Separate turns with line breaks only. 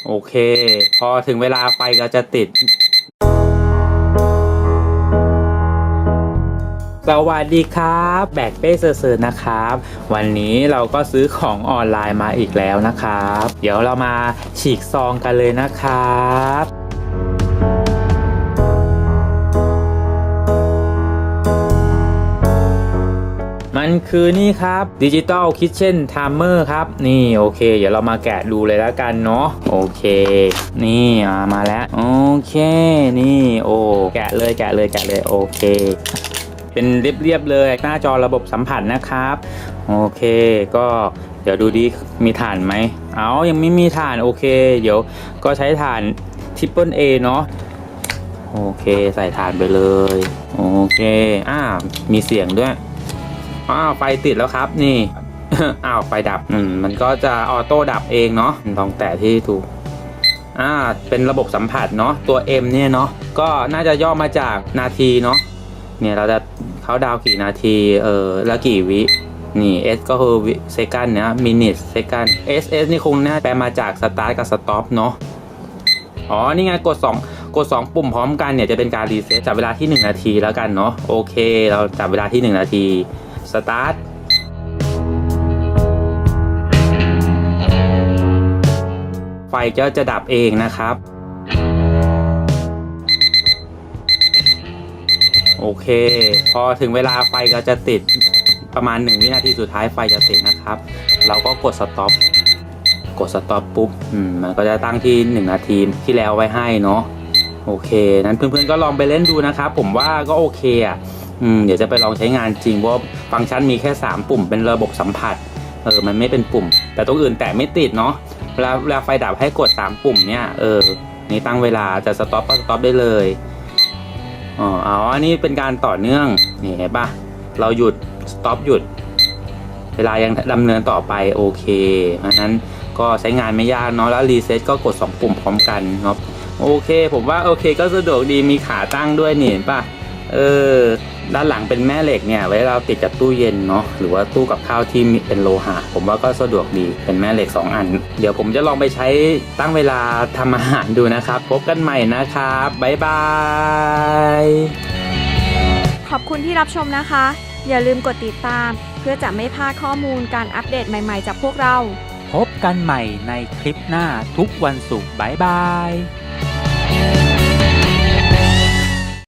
โอเคพอถึงเวลาไฟก็จะติดสวัสดีครับแบกเป้เซอร์นะครับวันนี้เราก็ซื้อของออนไลน์มาอีกแล้วนะครับเดี๋ยวเรามาฉีกซองกันเลยนะครับมันคือนี่ครับDigital Kitchen Timer ครับนี่โอเคเดี๋ยวเรามาแกะดูเลยแล้วกันเนาะโอเคนี่มาแล้วโอเคนี่โอ้แกะเลยโอเคเป็นเรียบเลยหน้าจอระบบสัมผัสนะครับโอเคก็เดี๋ยวดูดิมีถ่านไหมยังไม่มีถ่านโอเคเดี๋ยวก็ใช้ถ่าน Triple A เนาะโอเคใส่ถ่านไปเลยโอเคมีเสียงด้วยไฟติดแล้วครับนี่ ไฟดับมันก็จะออโต้ดับเองเนาะลองแตะที่ถูกเป็นระบบสัมผัสเนาะตัว M เนี่ยเนาะก็น่าจะย่อมาจากนาทีเนาะเนี่ยเราจะเขาดาวกี่นาทีแล้วกี่วินี่ S ก็คือวิเซกันเนี่ยมินิทเซกัน SS นี่คงน่าแปลมาจากสตาร์ทกับสต็อปเนาะนี่ไงกด 2ปุ่มพร้อมกันเนี่ยจะเป็นการรีเซ็ตจับเวลาที่1นาทีแล้วกันเนาะโอเคเราจับเวลาที่1นาทีสตาร์ทไฟก็จะดับเองนะครับโอเคพอถึงเวลาไฟก็จะติดประมาณ1วินาทีสุดท้ายไฟจะติดนะครับเราก็กดสต็อปปุ๊บมันก็จะตั้งที่1นาทีที่แล้วไว้ให้เนาะโอเคนั้นเพื่อนๆก็ลองไปเล่นดูนะครับผมว่าก็โอเคเดี๋ยวจะไปลองใช้งานจริงเพราะฟังก์ชันมีแค่3ปุ่มเป็นระบบสัมผัสมันไม่เป็นปุ่มแต่ตรงอื่นแตะไม่ติดเนาะเวลาไฟดับให้กด3ปุ่มเนี่ยนี่ตั้งเวลาจะสต็อปก็สต็อปได้เลยอันนี้เป็นการต่อเนื่องนี่เห็นปะเราหยุดสต็อปหยุดเวลายังดำเนินต่อไปโอเคเพราะนั้นก็ใช้งานไม่ยากเนาะแล้วรีเซ็ตก็กด2ปุ่มพร้อมกันเนาะโอเคผมว่าโอเคก็สะดวกดีมีขาตั้งด้วยนี่เห็นปะด้านหลังเป็นแม่เหล็กเนี่ยไว้เราติดกับตู้เย็นเนาะหรือว่าตู้กับข้าวที่เป็นโลหะผมว่าก็สะดวกดีเป็นแม่เหล็ก2อันเดี๋ยวผมจะลองไปใช้ตั้งเวลาทำอาหารดูนะครับพบกันใหม่นะครับบ๊ายบาย
ขอบคุณที่รับชมนะคะอย่าลืมกดติดตามเพื่อจะไม่พลาดข้อมูลการอัปเดตใหม่ๆจากพวกเรา
พบกันใหม่ในคลิปหน้าทุกวันศุกร์บ๊ายบาย